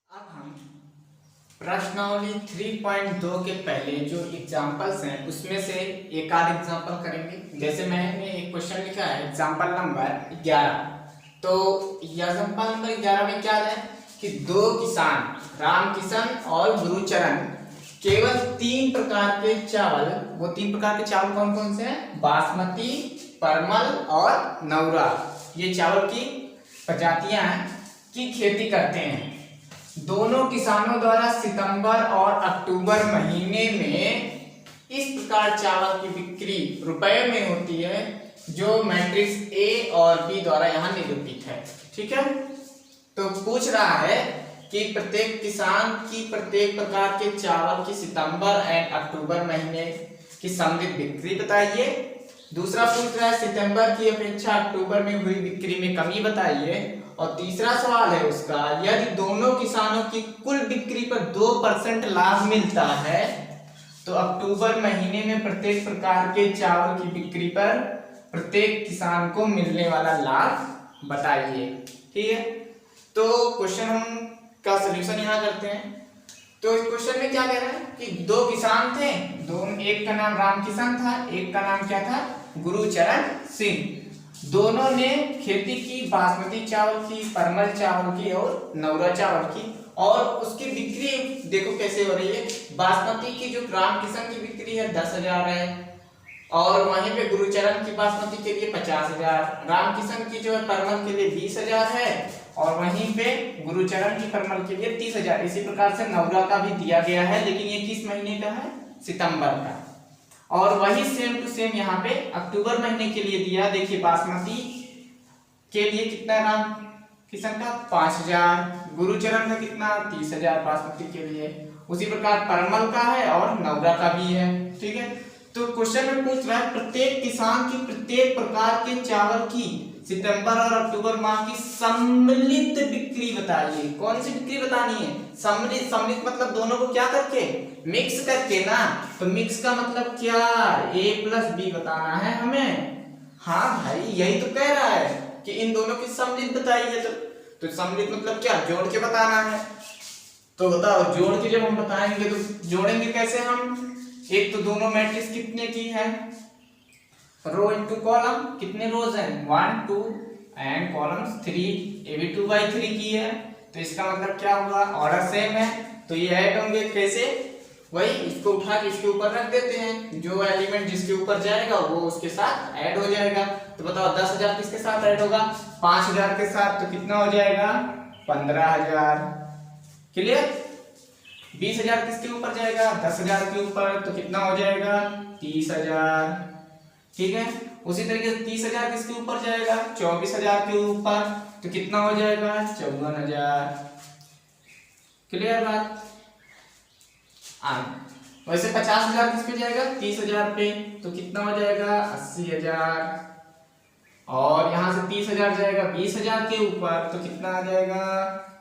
अब हम प्रश्नावली 3.2 के पहले जो एग्जाम्पल्स हैं उसमें से एक आध एग्जाम्पल करेंगे। जैसे मैंने एक क्वेश्चन लिखा है एग्जाम्पल नंबर 11। तो एग्जाम्पल नंबर 11 में क्या है कि दो किसान रामकिशन और गुरुचरण केवल 3 प्रकार के चावल, वो 3 प्रकार के चावल कौन कौन से हैं? बासमती, परमल और नौरा, ये चावल की प्रजातियां हैं की खेती करते हैं। दोनों किसानों द्वारा सितंबर और अक्टूबर महीने में इस प्रकार चावल की बिक्री रुपए में होती है जो मैट्रिक्स ए और बी द्वारा यहाँ निरूपित है। ठीक है, तो पूछ रहा है कि प्रत्येक किसान की प्रत्येक प्रकार के चावल की सितंबर एंड अक्टूबर महीने की सम्मिलित बिक्री बताइए। दूसरा पूछ रहा है सितंबर की अपेक्षा अक्टूबर में हुई बिक्री में कमी बताइए। और तीसरा सवाल है उसका, यदि दोनों किसानों की कुल बिक्री पर 2% लाभ मिलता है तो अक्टूबर महीने में प्रत्येक प्रकार के चावल की बिक्री पर प्रत्येक किसान को मिलने वाला लाभ बताइए। ठीक है, तो क्वेश्चन हम का सलूशन यहाँ करते हैं। तो इस क्वेश्चन में क्या कह रहा है कि दो किसान थे, दोनों, एक का नाम रामकिशन था, एक का नाम क्या था? गुरुचरण सिंह। दोनों ने खेती की बासमती चावल की, परमल चावल की और नौरा चावल की, और उसकी बिक्री देखो कैसे हो रही है। बासमती की जो रामकिशन की बिक्री है 10,000 है, और वहीं पे गुरुचरण की बासमती के लिए 50,000, रामकिशन की जो है परमल के लिए 20,000 है, और वहीं पे गुरुचरण की परमल के लिए 30,000। इसी प्रकार से नौरा का भी दिया गया है, लेकिन ये किस महीने का है? सितंबर का। और वही सेम टू सेम यहाँ पे अक्टूबर महीने के लिए दिया। देखिए बासमती के लिए कितना राम किशन का? 5,000, गुरुचरण का कितना? 30,000 बासमती के लिए। उसी प्रकार परमल का है और नौरा का भी है। ठीक है, तो क्वेश्चन में पूछ रहा है प्रत्येक किसान की प्रत्येक प्रकार के चावल की सितंबर और अक्टूबर माह की सम्मिलित बिक्री बताइए। कौन सी बिक्री बतानी है? सम्मिलित। सम्मिलित मतलब दोनों को क्या करके? मिक्स करके ना। तो मिक्स का मतलब क्या? ए प्लस बी बताना है हमें। हाँ भाई, यही तो कह रहा है कि इन दोनों की सम्मिलित बताइए। तो सम्मिलित मतलब क्या? जोड़ के बताना है। तो बताओ, जोड़ के जब हम बताएंगे तो जोड़ेंगे कैसे हम? एक तो दोनों मैट्रिक्स कितने की है? रो इंटू कॉलम, कितने रोज हैं? 1 2 एंड कॉलम्स 3, ये भी 2/3 की है। तो इसका मतलब क्या हुआ? ऑर्डर सेम है, तो ये ऐड होंगे कैसे? वही, इसको उठा के इसके ऊपर रख देते हैं, जो एलिमेंट जिसके ऊपर जाएगा वो उसके साथ ऐड हो जाएगा। तो बताओ 10,000 किसके साथ ऐड होगा? 5,000 के साथ। तो कितना हो जाएगा? 15,000। क्लियर? 20,000 किसके ऊपर जाएगा? 10,000 के ऊपर। तो कितना हो जाएगा? 30,000। ठीक है, उसी तरीके से 30,000 किसके ऊपर जाएगा? 24,000 के ऊपर। तो कितना हो जाएगा? 54,000। क्लियर बात? वैसे 50,000 किस पे जाएगा? 30,000 पे। तो कितना हो जाएगा? 80,000। और यहां से 30,000 जाएगा 20,000 के ऊपर। तो कितना आ जाएगा?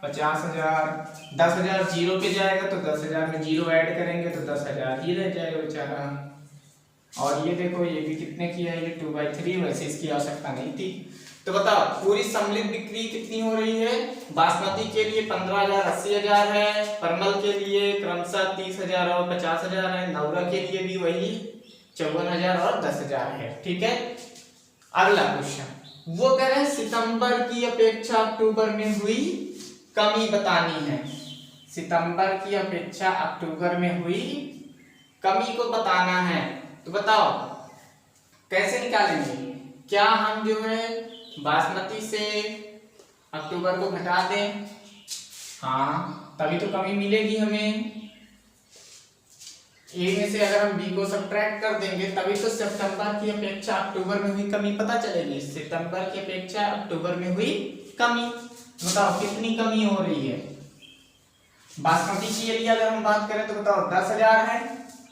50,000। 10,000 जीरो पे जाएगा, तो 10,000 में जीरो ऐड करेंगे तो 10,000 ही रह जाएगा बेचारा। और ये देखो, ये भी कितने की है? ये 2/3। वैसे इसकी आवश्यकता नहीं थी। तो बताओ पूरी सम्मिलित बिक्री कितनी हो रही है? बासमती के लिए 15,000 80,000 है, परमल के लिए क्रमशः 30,000 और 50,000 है, नौरा के लिए भी वही 54,000 और 10,000 है। ठीक है, अगला क्वेश्चन वो कह रहे हैं सितंबर की अपेक्षा अक्टूबर में हुई कमी बतानी है। सितंबर की अपेक्षा अक्टूबर में हुई कमी को बताना है। तो बताओ कैसे निकालेंगे? क्या हम जो है बासमती से अक्टूबर को घटा दें? हाँ, तभी तो कमी मिलेगी हमें। ए में से अगर हम बी को सब्ट्रैक्ट कर देंगे तभी तो सितंबर की अपेक्षा अक्टूबर में हुई कमी पता चलेगी। सितंबर की अपेक्षा अक्टूबर में हुई कमी। बताओ कितनी कमी हो रही है? बासमती के लिए अगर हम बात करें तो बताओ 10,000 है।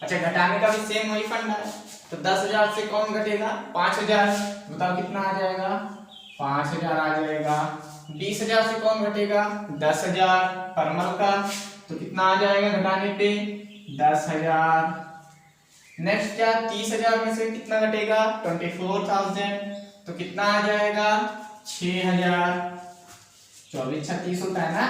अच्छा, घटाने का भी सेम वही फंडा है। तो 10,000 से कौन घटेगा? 5,000। बताओ कितना आ जाएगा? 5,000 आ जाएगा। 20,000 से कौन घटेगा? 10,000 परमल का। तो कितना आ जाएगा घटाने पे? 10,000। नेक्स्ट क्या? 30,000 में से कितना घटेगा? 24,000। तो कितना आ जाएगा? 6,000। 24 36 होता है ना,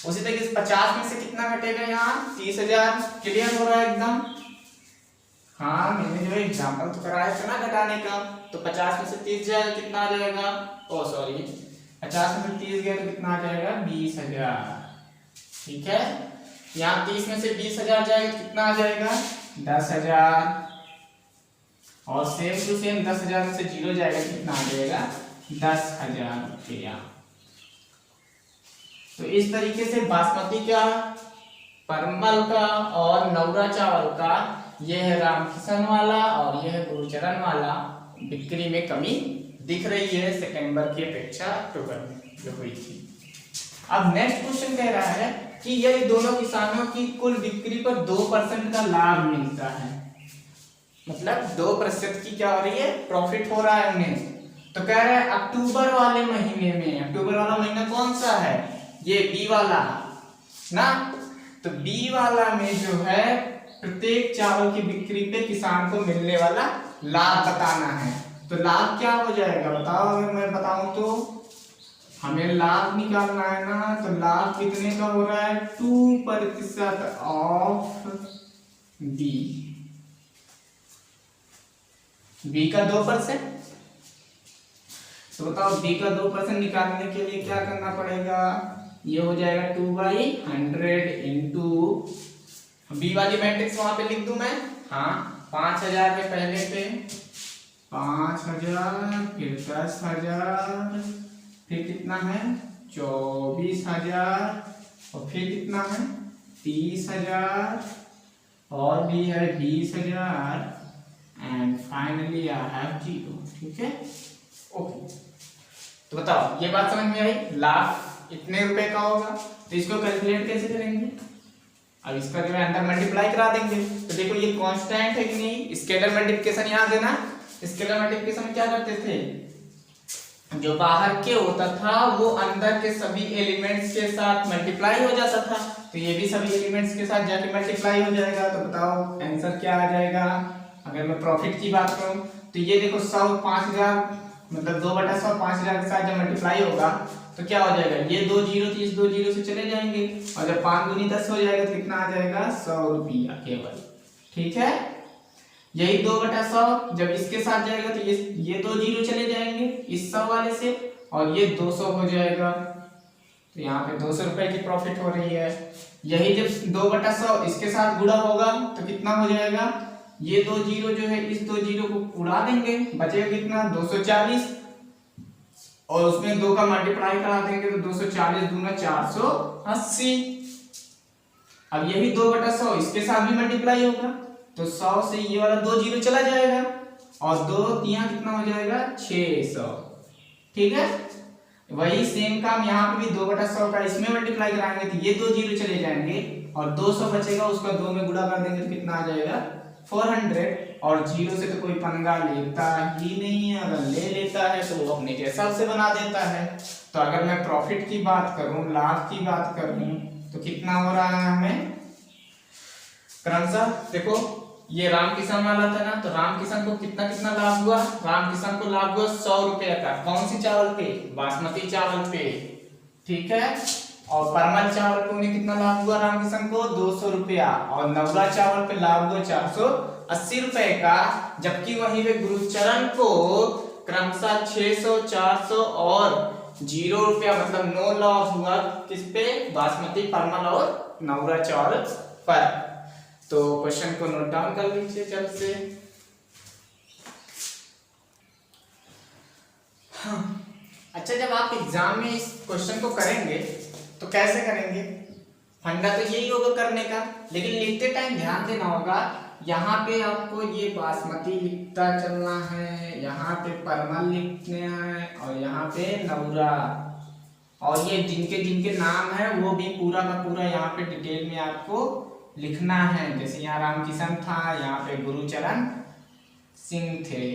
उसी तरीके से 50 में से कितना घटेगा यहाँ 30,000। क्लियर हो रहा है एकदम? हाँ, मैंने जो एग्जाम्पल तो कराया था ना घटाने का, तो 50 में से 30 जाएगा कितना आ जाएगा, ओ सॉरी 50 में से 30 गया तो कितना आ जाएगा 20,000। ठीक है, यहाँ 30 में से 20,000 जाएगा तो कितना आ जाएगा 10,000। और सेम टू सेम 10,000 में से 0 जाएगा कितना आ जाएगा 10,000 रुपया। तो इस तरीके से बासमती का, परमल का और नवरा चावल का, यह है रामकिशन वाला और यह है गुरुचरण वाला, बिक्री में कमी दिख रही है सितंबर की अपेक्षा अक्टूबर में जो हुई थी। अब नेक्स्ट क्वेश्चन कह रहा है कि यदि दोनों किसानों की कुल बिक्री पर 2% का लाभ मिलता है, मतलब 2% की क्या हो रही है, प्रॉफिट हो रहा है उन्हें, तो कह रहा है अक्टूबर वाले महीने में, अक्टूबर वाला महीना कौन सा है, ये बी वाला ना, तो बी वाला में जो है प्रत्येक चावल की बिक्री पे किसान को मिलने वाला लाभ बताना है। तो लाभ क्या हो जाएगा बताओ, अगर मैं बताऊं तो हमें लाभ निकालना है ना, तो लाभ कितने का हो रहा है 2% ऑफ बी का 2%। तो बताओ बी का 2% निकालने के लिए क्या करना पड़ेगा, ये हो जाएगा 2/100 इंटू, बी वाली मैट्रिक्स वहां पे लिख दूं मैं, हाँ 5,000 में पहले पे 5,000, फिर 10,000, फिर कितना है 24,000, और फिर कितना है 30,000, और भी है 20,000, एंड फाइनली आई हैव 0। ठीक है, ओके। तो बताओ ये बात समझ में आई, लाभ इतने रुपए का होगा, तो इसको कैलकुलेट कैसे करेंगे, अब इसका जो है अंदर मल्टीप्लाई करा देंगे। तो देखो ये कांस्टेंट है कि नहीं, स्केलर मल्टीप्लिकेशन याद है ना, स्केलर मल्टीप्लिकेशन में क्या करते थे, जो बाहर के होता था वो अंदर के सभी एलिमेंट्स के साथ मल्टीप्लाई हो जाता था, तो ये भी सभी एलिमेंट्स के साथ जाके मल्टीप्लाई हो जाएगा। तो बताओ आंसर क्या आ जाएगा, अगर मैं प्रॉफिट की बात करूं तो ये देखो 100 5,000, मतलब 2/100 5,000 के साथ जब मल्टीप्लाई होगा तो क्या हो जाएगा, ये 2 जीरो थी, इस 2 जीरो से चले जाएंगे, और जब 5 दूनी 10 हो जाएगा तो कितना आ जाएगा 100 रुपया केवल। ठीक है, यही 2/100 जब इसके साथ जाएगा तो ये 2 जीरो चले जाएंगे इस 100 वाले से, और ये 200 हो जाएगा, तो यहाँ पे 200 रुपए की प्रॉफिट हो रही है। यही जब 2/100 इसके साथ गुणा होगा तो कितना हो जाएगा, ये 2 जीरो जो है इस 2 जीरो को उड़ा देंगे, बचेगा कितना 240, और उसमें 2 का मल्टीप्लाई करा देंगे तो 240 दूना 480। अब यही 2/100 इसके साथ भी मल्टीप्लाई होगा तो 100 से ये वाला 2 जीरो चला जाएगा, और 2 यहाँ कितना हो जाएगा 600। ठीक है, वही सेम काम यहाँ पे भी 2/100 का इसमें मल्टीप्लाई कराएंगे तो ये 2 जीरो चले जाएंगे, और 200 बचेगा, उसका 2 में गुणा कर देंगे तो कितना आ जाएगा 400, और जीरो से तो कोई पंगा लेता ही नहीं है, अगर ले लेता है तो वो अपने जैसा से बना देता है। तो अगर मैं प्रॉफिट की बात करूं, लाभ की बात करूं, तो कितना हो रहा है हमें क्रमशः, देखो ये रामकिशन वाला था ना, तो रामकिशन को कितना कितना लाभ हुआ, रामकिशन को लाभ हुआ 100 रुपया का, कौन सी चावल पे, बासमती चावल पे। ठीक है, और परमल चावल पे उन्हें कितना लाभ हुआ रामकिशन को 200 रुपया, और नवरा चावल पे लाभ हुआ 480 रुपए का, जबकि वहीं पे गुरुचरण को क्रमशः 600, 400 और 0 रुपया, मतलब 9 लाभ हुआ किस पे, बासमती, परमल और नवरा चावल पर। तो क्वेश्चन को नोट डाउन कर लीजिए जल्द से। हाँ। अच्छा, जब आप एग्जाम में इस क्वेश्चन को करेंगे तो कैसे करेंगे, फंडा तो यही होगा करने का, लेकिन लिखते टाइम ध्यान देना होगा, यहाँ पे आपको ये बासमती लिखता चलना है, यहाँ पे परमल लिखने हैं, और यहाँ पे नवरा, और ये जिनके जिनके नाम है वो भी पूरा का पूरा यहाँ पे डिटेल में आपको लिखना है। जैसे यहाँ रामकिशन था, यहाँ पे गुरुचरण सिंह थे।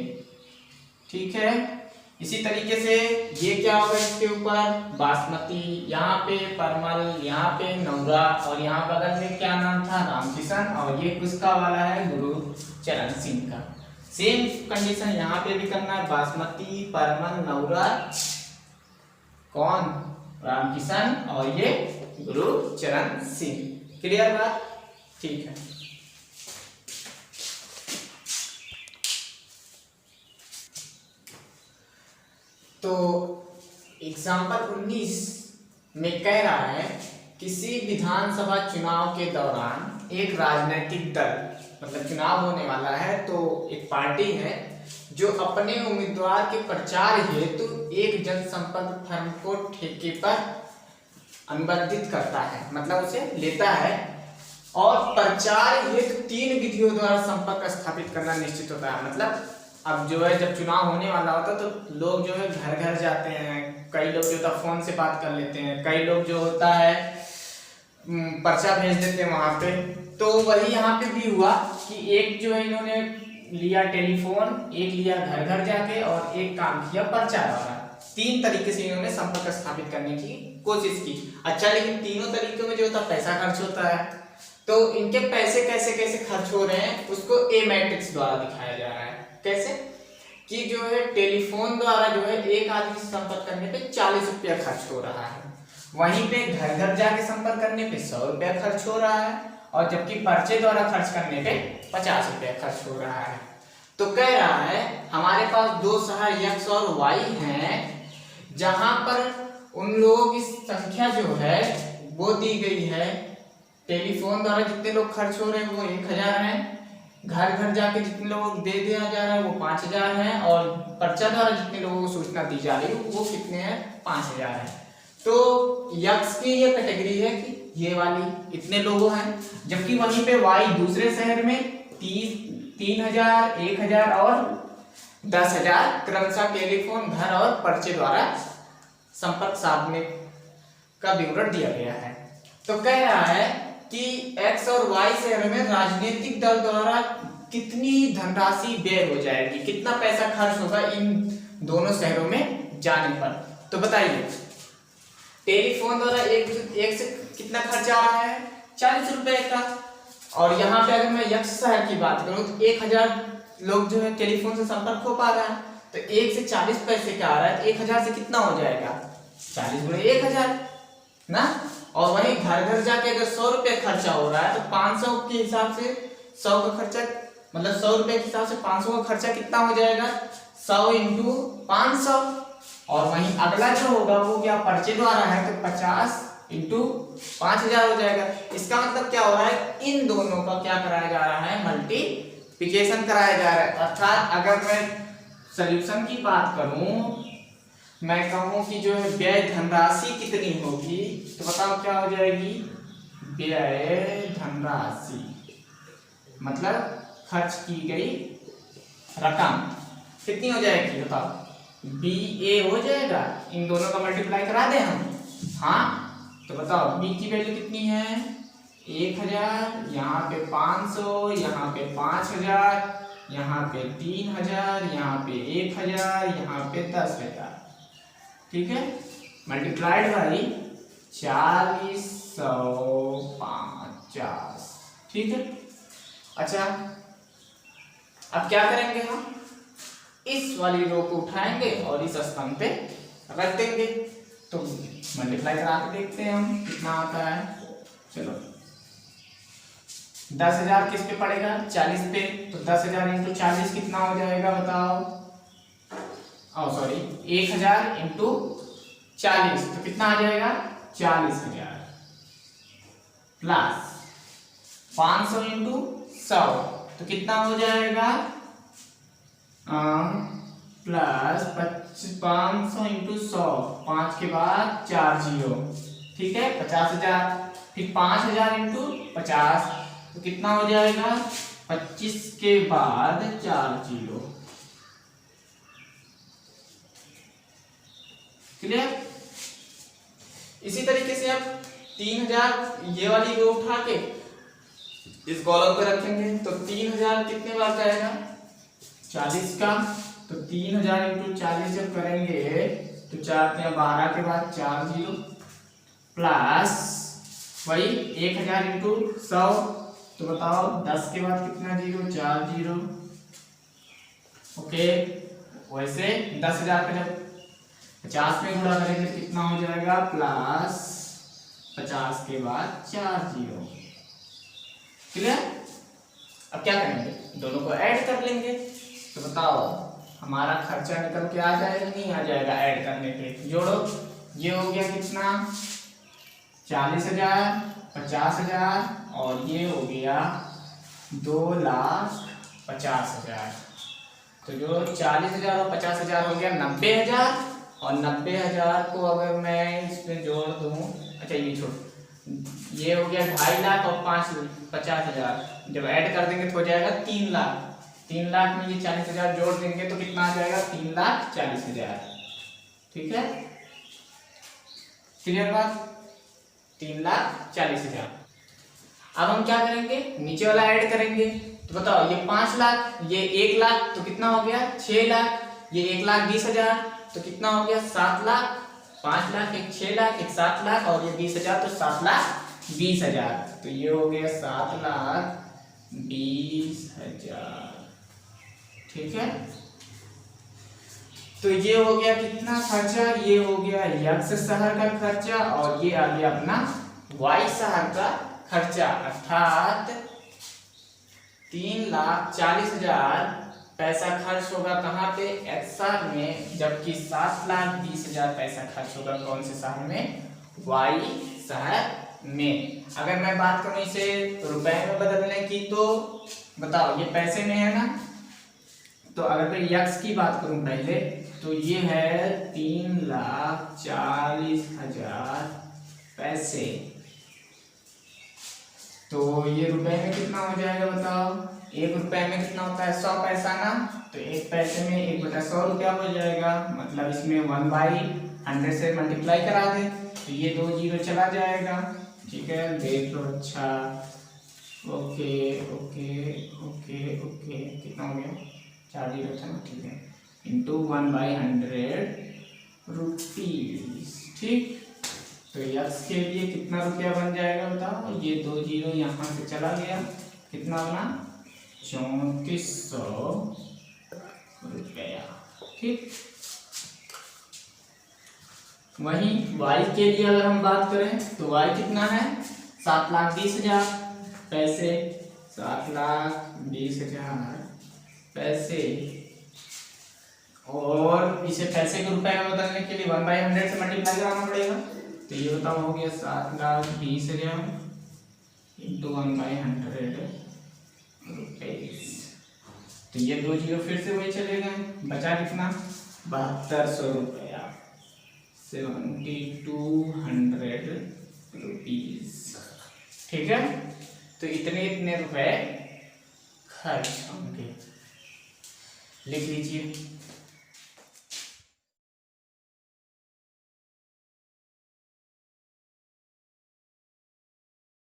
ठीक है, इसी तरीके से ये क्या होगा, इसके ऊपर बासमती, यहाँ पे परमल, यहाँ पे नवरा, और यहाँ बगल में क्या नाम था रामकिशन, और ये किसका वाला है गुरुचरण सिंह का। सेम कंडीशन यहाँ पे भी करना है, बासमती, परमल, नवरा, कौन रामकिशन, और ये गुरुचरण सिंह। क्लियर बात? ठीक है। तो एग्जाम्पल 19 में कह रहा है किसी विधानसभा चुनाव के दौरान एक राजनीतिक दल, मतलब चुनाव होने वाला है तो एक पार्टी है जो अपने उम्मीदवार के प्रचार हेतु एक जनसंपर्क फर्म को ठेके पर अनुबंधित करता है, मतलब उसे लेता है और प्रचार हेतु 3 विधियों द्वारा संपर्क स्थापित करना निश्चित होता है। मतलब अब जो है जब चुनाव होने वाला होता है तो लोग जो है घर घर जाते हैं, कई लोग जो होता है फोन से बात कर लेते हैं, कई लोग जो होता है पर्चा भेज देते हैं वहां पे। तो वही यहाँ पे भी हुआ कि एक जो है इन्होंने लिया टेलीफोन, एक लिया घर घर जाके और एक काम किया पर्चा द्वारा। 3 तरीके से इन्होंने संपर्क स्थापित करने की कोशिश की। अच्छा, लेकिन तीनों तरीकों में जो होता है पैसा खर्च होता है, तो इनके पैसे कैसे कैसे खर्च हो रहे हैं उसको ए मैट्रिक्स द्वारा दिखाया जा रहा है। कैसे कि जो है टेलीफोन द्वारा जो है एक आदमी से संपर्क करने पे 40 रुपया खर्च हो रहा है, वहीं पे घर घर जाके संपर्क करने पे 100 रुपया खर्च हो रहा है, और जबकि पर्चे द्वारा खर्च करने पे 50 रुपया खर्च हो रहा है। तो कह रहा है हमारे पास 2 शहर x और y हैं, जहां पर उन लोगों की संख्या जो है वो दी गई है। टेलीफोन द्वारा जितने लोग खर्च हो रहे हैं वो 1000 हैं, घर घर जाके जितने लोगों को दे दिया जा रहा है वो 5000 हैं, और पर्चा द्वारा जितने लोगों को सूचना दी जा रही है वो कितने हैं, 5000 है। तो यक्स की ये कैटेगरी है कि ये वाली इतने लोगों हैं, जबकि वहीं पे वाई दूसरे शहर में 3000, 1000 और 10000 क्रमशः टेलीफोन, घर और पर्चे द्वारा संपर्क साधने का विवरण दिया गया है। तो कह रहा है कि एक्स और वाई शहर में राजनीतिक दल द्वारा कितनी धनराशि व्यय हो जाएगी, कितना पैसा खर्च होगा इन दोनों शहरों में जाने पर। तो बताइए, टेलीफोन द्वारा एक से कितना खर्चा आ रहा है, 40 रुपए का, और यहाँ पे अगर मैं यक्स शहर की बात करूं तो 1000 लोग जो है टेलीफोन से संपर्क हो पा रहा है, तो 1 से 40 पैसे का आ रहा है, 1000 से कितना हो जाएगा, 40 गुणे 1000 ना। और वहीं घर घर जाके अगर 100 रुपये खर्चा हो रहा है तो 500 के हिसाब से 100 का खर्चा, मतलब 100 रुपये के हिसाब से 500 का खर्चा कितना हो जाएगा, 100 इंटू 500। और वहीं अगला जो होगा वो क्या पर्चे द्वारा है तो 50 इंटू 5000 हो जाएगा। इसका मतलब क्या हो रहा है, इन दोनों का क्या कराया जा रहा है, मल्टीप्लिकेशन कराया जा रहा है। अर्थात अगर मैं सॉल्यूशन की बात करूं, मैं कहूं कि जो है व्यय धनराशि कितनी होगी, तो बताओ क्या हो जाएगी, व्यय धनराशि मतलब खर्च की गई रकम कितनी हो जाएगी, बताओ, बी ए हो जाएगा। इन दोनों का मल्टीप्लाई करा दें हम, हाँ, तो बताओ बी की वैल्यू कितनी है, 1000, यहाँ पे 500, यहाँ पे 5000, यहाँ पे 3000, यहाँ पे 1000, यहाँ पे 10000, ठीक है, मल्टीप्लाइड बाई 4050, ठीक है। अच्छा, अब क्या करेंगे हम, इस वाली रो को उठाएंगे और इस स्तंभ पे रख देंगे, तो मल्टीप्लाई करा के देखते हैं हम कितना आता है। चलो, 10000 किस पे पड़ेगा, 40 पे, तो 10000 इंटू 40 कितना हो जाएगा बताओ, 1000 इंटू 40 तो कितना आ जाएगा, 40000 प्लस 500 इंटू 100 तो कितना हो जाएगा, प्लस 500 इंटू 100, 5 के बाद 4 जीरो, ठीक है, 50000, फिर 5000 इंटू 50 तो कितना हो जाएगा, 25 के बाद 4 जीरो, क्लियर। इसी तरीके से अब 3000 ये वाली रो उठा के इस कॉलम पे रखेंगे, तो 3000 कितने बार जाएगा, 40 का, तो 3000 इंटू 40 जब करेंगे तो 4 या 12 के बाद 4 जीरो, प्लस वही 1000 इंटू 100 तो बताओ 10 के बाद कितना जीरो, 4 जीरो, ओके। वैसे 10000 का जब 50 में गुणा करेंगे कितना हो जाएगा, प्लस 50 के बाद 4 जीरो। क्लियर? अब क्या करेंगे, दोनों को ऐड कर लेंगे। तो बताओ हमारा खर्चा निकल के आ जाएगा नहीं आ जाएगा? ऐड करने पे जोड़ो, ये हो गया कितना 40,000, 50,000 और ये हो गया 2,50,000। तो जो 40,000 और 50,000 हो गया 90,000, और 90,000 को अगर मैं इसमें जोड़ दूं, अच्छा ये छोड़, ये हो गया 2.5 लाख और 50,000 जब ऐड कर देंगे तो हो जाएगा 3 लाख। 3 लाख में ये 40,000 जोड़ देंगे तो कितना आ जाएगा 3,40,000। ठीक है, क्लियर बात? 3,40,000। अब हम क्या करेंगे, नीचे वाला ऐड करेंगे। तो बताओ ये 5 लाख, ये 1 लाख, तो कितना हो गया 6 लाख, ये 1,20,000 तो कितना हो गया 7 लाख। 5 लाख, एक 6 लाख, एक 7 लाख और ये 20,000 तो 7,20,000। तो ये हो गया 7,20,000। ठीक है, तो ये हो गया कितना खर्चा, ये हो गया एक्स शहर का खर्चा और ये आ गया अपना वाई शहर का खर्चा, अर्थात 3,40,000 पैसा खर्च होगा कहाँ पे, एक्स शहर में, जबकि 7,20,000 पैसा खर्च होगा कौन से शहर में, वाई शहर में। अगर मैं बात करूं इसे रुपए में बदलने की, तो बताओ ये पैसे में है ना, तो अगर मैं यक्स की बात करूं पहले, तो ये है 3,40,000 पैसे। तो ये रुपए में कितना हो जाएगा बताओ, 1 रुपए में कितना होता है 100 पैसा ना, तो 1 पैसे में 1/100 रुपया हो जाएगा। मतलब इसमें 1/100 से मल्टीप्लाई करा दे तो ये 2 जीरो चला जाएगा। ठीक है, देख लो। अच्छा, ओके ओके ओके ओके, कितना हो गया 4 जीरो था ना, ठीक है, इंटू 1/100 रुपीज। ठीक, तो यक्स के लिए कितना रुपया बन जाएगा बताओ, ये 2 जीरो यहाँ से चला गया, कितना बना 3,400 रुपया। ठीक, वहीं y के लिए अगर हम बात करें तो y कितना है 7,20,000 पैसे, 7,20,000 पैसे, और इसे पैसे के रुपए में बदलने के लिए 1/100 से मल्टीप्लाई कराना पड़ेगा। तो ये बताओ हो गया 7,20,000 इंटू 1/100 रुपीज। तो ये 2 जीरो फिर से वही चले गए, बचा कितना 7,200 रुपया, 7,200 रुपीज। ठीक है, तो इतने इतने रुपए खर्च होंगे, लिख लीजिए।